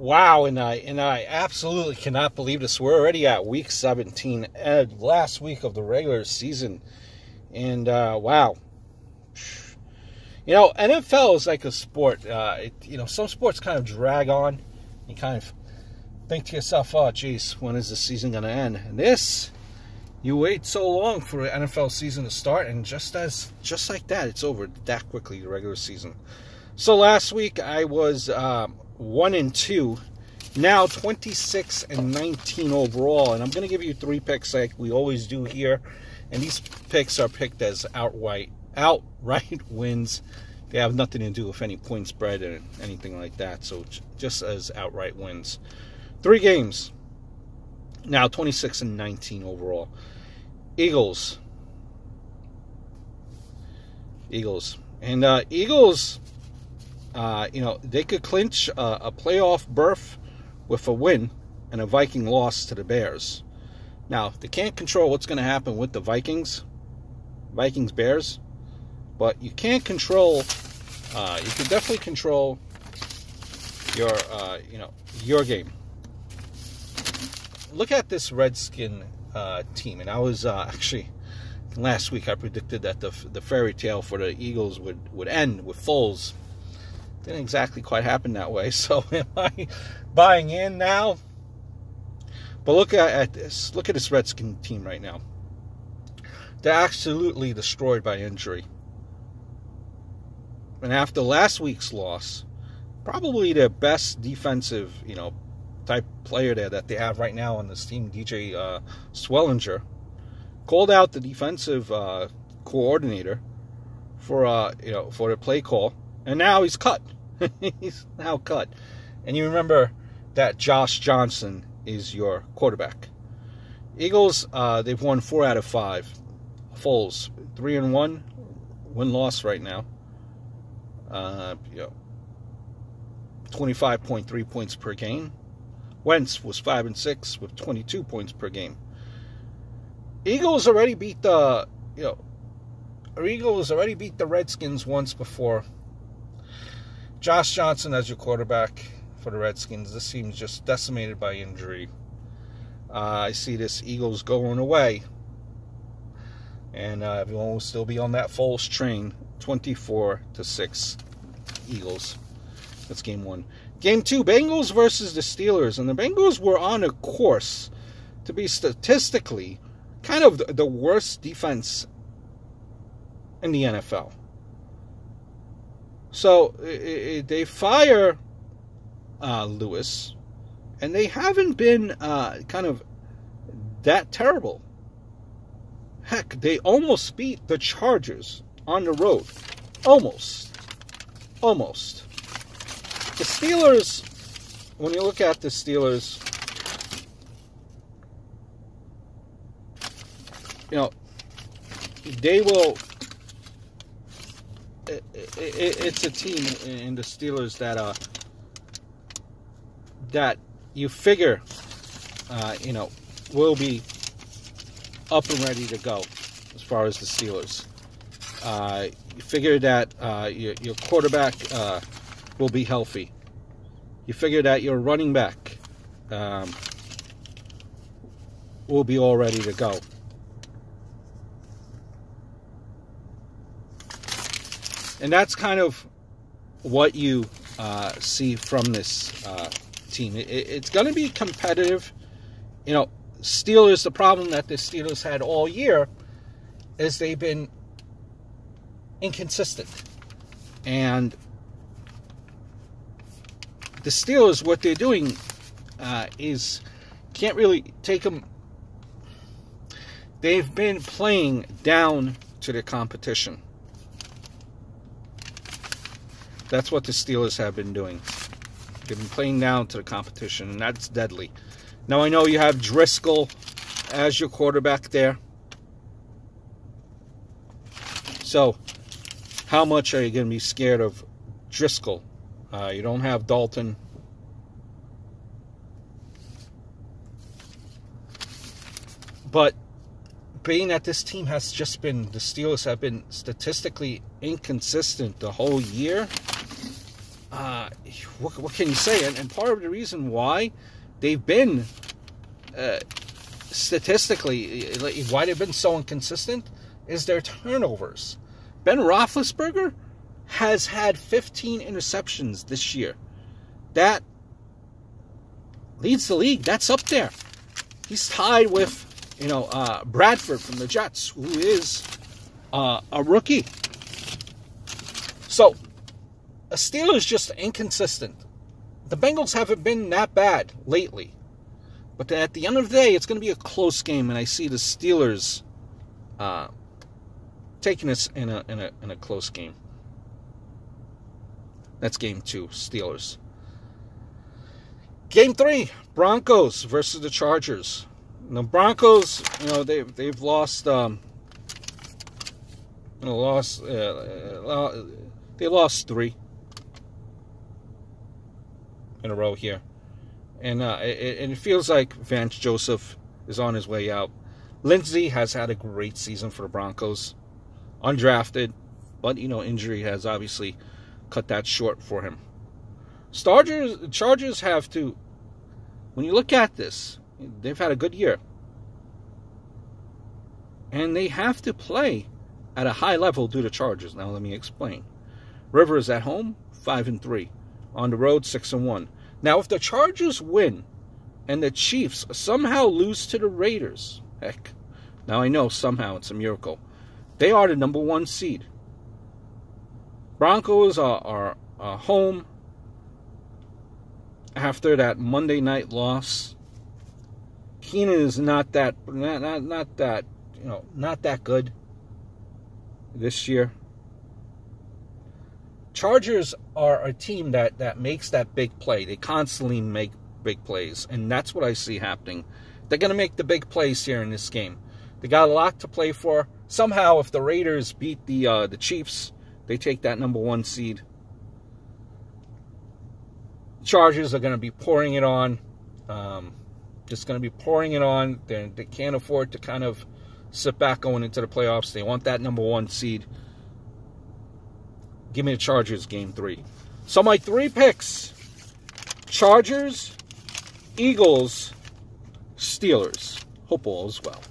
Wow, and I absolutely cannot believe this. We're already at week 17, last week of the regular season, and wow. NFL is like a sport. Some sports kind of drag on. You kind of think to yourself, "Oh, geez, when is the season going to end?" And this, you wait so long for the NFL season to start, and just like that, it's over that quickly. The regular season. So last week I was 1-2, now 26-19 overall, and I'm going to give you 3 picks like we always do here, and these picks are picked as outright wins. They have nothing to do with any point spread or anything like that, so just as outright wins. 3 games, now 26-19 overall. Eagles, and Eagles. They could clinch a playoff berth with a win and a Viking loss to the Bears. Now, they can't control what's going to happen with the Vikings-Bears, but you can't control, you can definitely control your game. Look at this Redskin team, and I was actually, last week I predicted that the fairy tale for the Eagles would end with Foles. Didn't exactly quite happen that way, so am I buying in now? But look at this. Look at this Redskin team right now. They're absolutely destroyed by injury. And after last week's loss, probably their best defensive, type player there that they have right now on this team, DJ Swellinger, called out the defensive coordinator for the play call. And now he's cut. He's now cut. And you remember that Josh Johnson is your quarterback. Eagles, they've won 4 out of 5. Foles, 3-1, win-loss right now. 25.3 points per game. Wentz was 5-6 with 22 points per game. Eagles already beat the Redskins once before. Josh Johnson as your quarterback for the Redskins. This team's just decimated by injury. I see this Eagles going away. And everyone will still be on that Foles train. 24-6 Eagles. That's game 1. Game 2, Bengals versus the Steelers. And the Bengals were on a course to be statistically kind of the worst defense in the NFL. So they fire Lewis, and they haven't been kind of that terrible. Heck, they almost beat the Chargers on the road. Almost. The Steelers, when you look at the Steelers, they will... It's a team in the Steelers that you figure, will be up and ready to go as far as the Steelers. You figure that your quarterback will be healthy. You figure that your running back will be all ready to go. And that's kind of what you see from this team. It's going to be competitive. Steelers, the problem that the Steelers had all year is they've been inconsistent. And the Steelers, what they're doing is can't really take them. They've been playing down to the competition. That's what the Steelers have been doing. They've been playing down to the competition, and that's deadly. Now, I know you have Driscoll as your quarterback there. So, how much are you going to be scared of Driscoll? You don't have Dalton. But being that this team has just been, the Steelers have been statistically inconsistent the whole year, what can you say? And part of the reason why they've been statistically, why they've been so inconsistent is their turnovers. Ben Roethlisberger has had 15 interceptions this year. That leads the league. That's up there. He's tied with, Bradford from the Jets, who is a rookie. So, the Steelers just inconsistent. The Bengals haven't been that bad lately. But at the end of the day, it's going to be a close game, and I see the Steelers taking this in a close game. That's game 2, Steelers. Game 3, Broncos versus the Chargers. The Broncos, they've lost. They lost 3 in a row here, and it feels like Vance Joseph is on his way out. Lindsey has had a great season for the Broncos, undrafted, but injury has obviously cut that short for him. Chargers have to, when you look at this, they've had a good year. And they have to play at a high level due to Chargers. Now let me explain. Rivers at home, 5-3. On the road, 6-1. Now if the Chargers win and the Chiefs somehow lose to the Raiders, heck, now I know somehow it's a miracle, they are the number 1 seed. Broncos are home after that Monday night loss. Keenan is not that good this year. Chargers are a team that makes that big play. They constantly make big plays, and that's what I see happening. They're going to make the big plays here in this game. They got a lot to play for. Somehow, if the Raiders beat the Chiefs, they take that number 1 seed. Chargers are going to be pouring it on. Just going to be pouring it on. They can't afford to kind of sit back going into the playoffs. They want that number 1 seed. Give me the Chargers game 3. So my 3 picks: Chargers, Eagles, Steelers. Hope all is well.